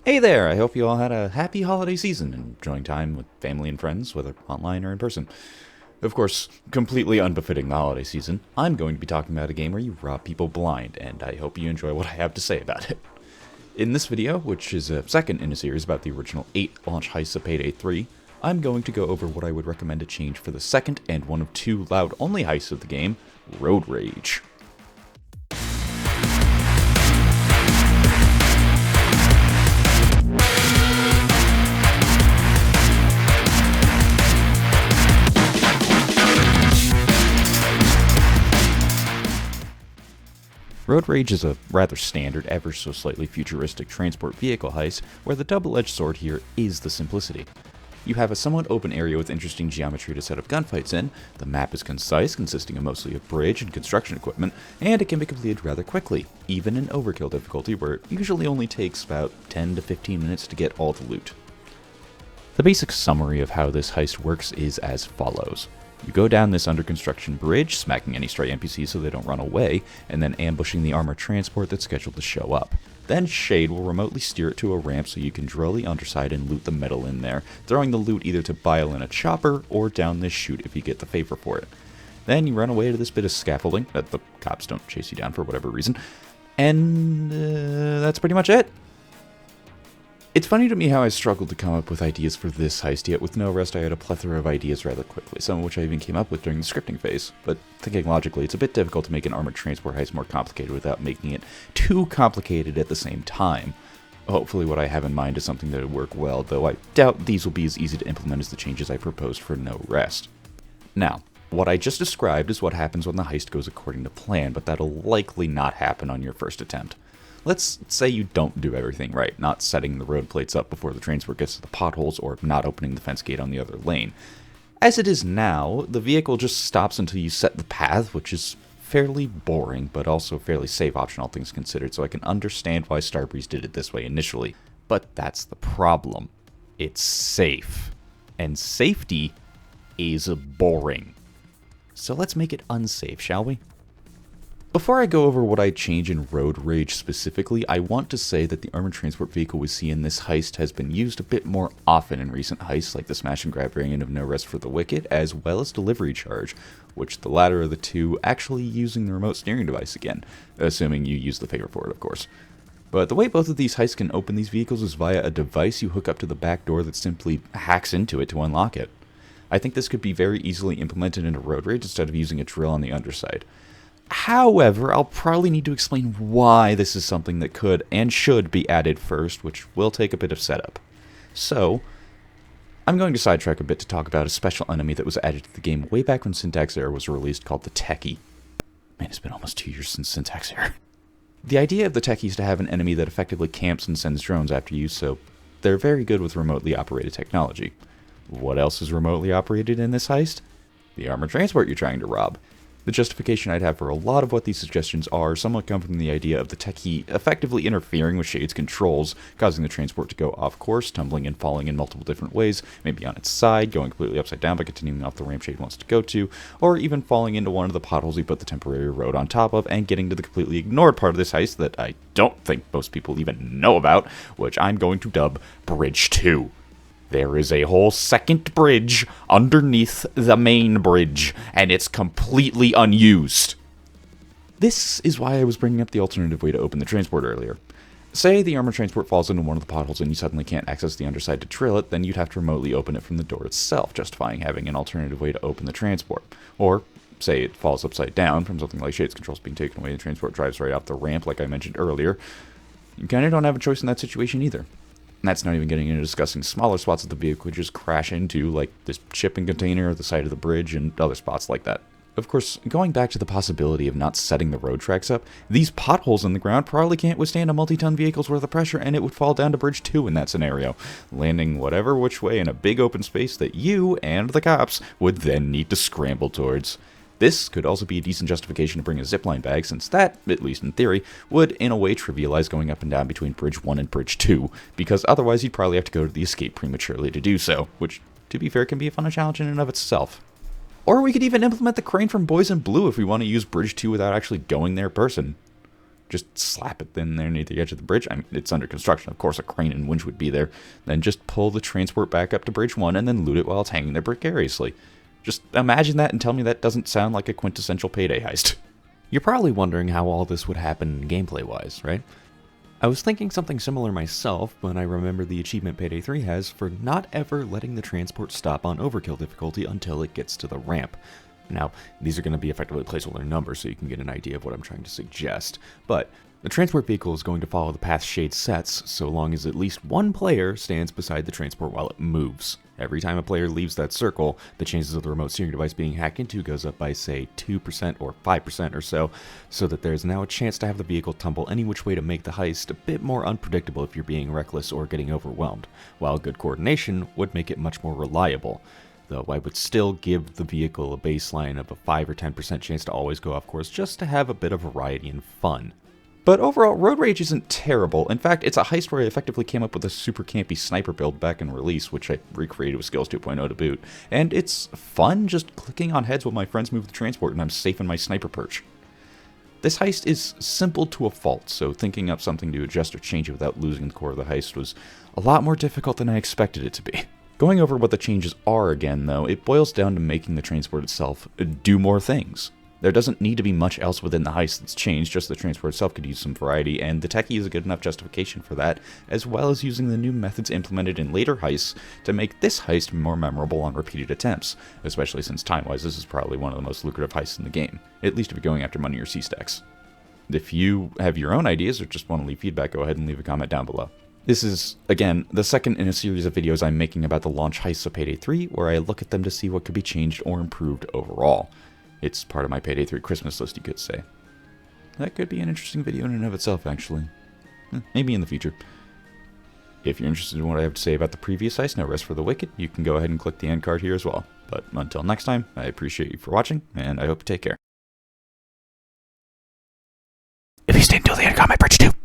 Hey there! I hope you all had a happy holiday season, enjoying time with family and friends, whether online or in person. Of course, completely unbefitting the holiday season, I'm going to be talking about a game where you rob people blind, and I hope you enjoy what I have to say about it. In this video, which is a second in a series about the original 8 launch heists of Payday 3, I'm going to go over what I would recommend to change for the second and one of 2 loud-only heists of the game, Road Rage. Road Rage is a rather standard, ever so slightly futuristic transport vehicle heist, where the double-edged sword here is the simplicity. You have a somewhat open area with interesting geometry to set up gunfights in, the map is concise, consisting of mostly of bridge and construction equipment, and it can be completed rather quickly, even in overkill difficulty where it usually only takes about 10 to 15 minutes to get all the loot. The basic summary of how this heist works is as follows. You go down this under construction bridge, smacking any stray NPCs so they don't run away, and then ambushing the armored transport that's scheduled to show up. Then Shade will remotely steer it to a ramp so you can drill the underside and loot the metal in there, throwing the loot either to Bile in a chopper or down this chute if you get the favor for it. Then you run away to this bit of scaffolding that the cops don't chase you down for whatever reason, and that's pretty much it. It's funny to me how I struggled to come up with ideas for this heist, yet with no rest I had a plethora of ideas rather quickly, some of which I even came up with during the scripting phase. But thinking logically, it's a bit difficult to make an armored transport heist more complicated without making it too complicated at the same time. Hopefully what I have in mind is something that would work well, though I doubt these will be as easy to implement as the changes I proposed for no rest. Now, what I just described is what happens when the heist goes according to plan, but that'll likely not happen on your first attempt. Let's say you don't do everything right, not setting the road plates up before the transport gets to the potholes or not opening the fence gate on the other lane. As it is now, the vehicle just stops until you set the path, which is fairly boring, but also fairly safe option all things considered, so I can understand why Starbreeze did it this way initially. But that's the problem. It's safe. And safety is boring. So let's make it unsafe, shall we? Before I go over what I'd change in Road Rage specifically, I want to say that the armored transport vehicle we see in this heist has been used a bit more often in recent heists like the smash and grab variant of No Rest for the Wicked, as well as Delivery Charge, which the latter of the two actually using the remote steering device again, assuming you use the favor for it, of course. But the way both of these heists can open these vehicles is via a device you hook up to the back door that simply hacks into it to unlock it. I think this could be very easily implemented into Road Rage instead of using a drill on the underside. However, I'll probably need to explain why this is something that could and should be added first, which will take a bit of setup. So, I'm going to sidetrack a bit to talk about a special enemy that was added to the game way back when Syntax Error was released called the Techie. Man, it's been almost 2 years since Syntax Error. The idea of the Techie is to have an enemy that effectively camps and sends drones after you, so they're very good with remotely operated technology. What else is remotely operated in this heist? The armored transport you're trying to rob. The justification I'd have for a lot of what these suggestions are somewhat come from the idea of the Techie effectively interfering with Shade's controls, causing the transport to go off course, tumbling and falling in multiple different ways, maybe on its side, going completely upside down by continuing off the ramp Shade wants to go to, or even falling into one of the potholes he put the temporary road on top of and getting to the completely ignored part of this heist that I don't think most people even know about, which I'm going to dub Bridge 2. There is a whole second bridge underneath the main bridge, and it's completely unused. This is why I was bringing up the alternative way to open the transport earlier. Say the armored transport falls into one of the potholes and you suddenly can't access the underside to drill it, then you'd have to remotely open it from the door itself, justifying having an alternative way to open the transport. Or, say it falls upside down from something like Shade's controls being taken away and the transport drives right off the ramp like I mentioned earlier. You kinda don't have a choice in that situation either. And that's not even getting into discussing smaller spots of the vehicle just crash into, like this shipping container or the side of the bridge and other spots like that. Of course, going back to the possibility of not setting the road tracks up, these potholes in the ground probably can't withstand a multi-ton vehicle's worth of pressure, and it would fall down to Bridge 2 in that scenario, landing whatever which way in a big open space that you and the cops would then need to scramble towards. This could also be a decent justification to bring a zipline bag, since that, at least in theory, would in a way trivialize going up and down between Bridge 1 and Bridge 2, because otherwise you'd probably have to go to the escape prematurely to do so, which, to be fair, can be a fun challenge in and of itself. Or we could even implement the crane from Boys in Blue if we want to use Bridge 2 without actually going there in person. Just slap it in there near the edge of the bridge. I mean, it's under construction. Of course, a crane and winch would be there. Then just pull the transport back up to Bridge 1 and then loot it while it's hanging there precariously. Just imagine that and tell me that doesn't sound like a quintessential Payday heist. You're probably wondering how all this would happen gameplay-wise, right? I was thinking something similar myself when I remembered the achievement Payday 3 has for not ever letting the transport stop on overkill difficulty until it gets to the ramp. Now, these are going to be effectively placeholder numbers so you can get an idea of what I'm trying to suggest, but the transport vehicle is going to follow the path Shade sets so long as at least one player stands beside the transport while it moves. Every time a player leaves that circle, the chances of the remote steering device being hacked into goes up by, say, 2% or 5% or so that there's now a chance to have the vehicle tumble any which way to make the heist a bit more unpredictable if you're being reckless or getting overwhelmed, while good coordination would make it much more reliable. Though I would still give the vehicle a baseline of a 5 or 10% chance to always go off course just to have a bit of variety and fun. But overall, Road Rage isn't terrible. In fact, it's a heist where I effectively came up with a super campy sniper build back in release, which I recreated with Skills 2.0 to boot. And it's fun just clicking on heads while my friends move the transport and I'm safe in my sniper perch. This heist is simple to a fault, so thinking up something to adjust or change it without losing the core of the heist was a lot more difficult than I expected it to be. Going over what the changes are again, though, it boils down to making the transport itself do more things. There doesn't need to be much else within the heist that's changed, just the transport itself could use some variety, and the techie is a good enough justification for that, as well as using the new methods implemented in later heists to make this heist more memorable on repeated attempts, especially since time-wise this is probably one of the most lucrative heists in the game, at least if you're going after money or C-stacks. If you have your own ideas or just want to leave feedback, go ahead and leave a comment down below. This is, again, the second in a series of videos I'm making about the launch heists of Payday 3, where I look at them to see what could be changed or improved overall. It's part of my Payday 3 Christmas list, you could say. That could be an interesting video in and of itself, actually. Maybe in the future. If you're interested in what I have to say about the previous heist, No Rest for the Wicked, you can go ahead and click the end card here as well. But until next time, I appreciate you for watching, and I hope you take care. If you stay until the end, comment bridge 2.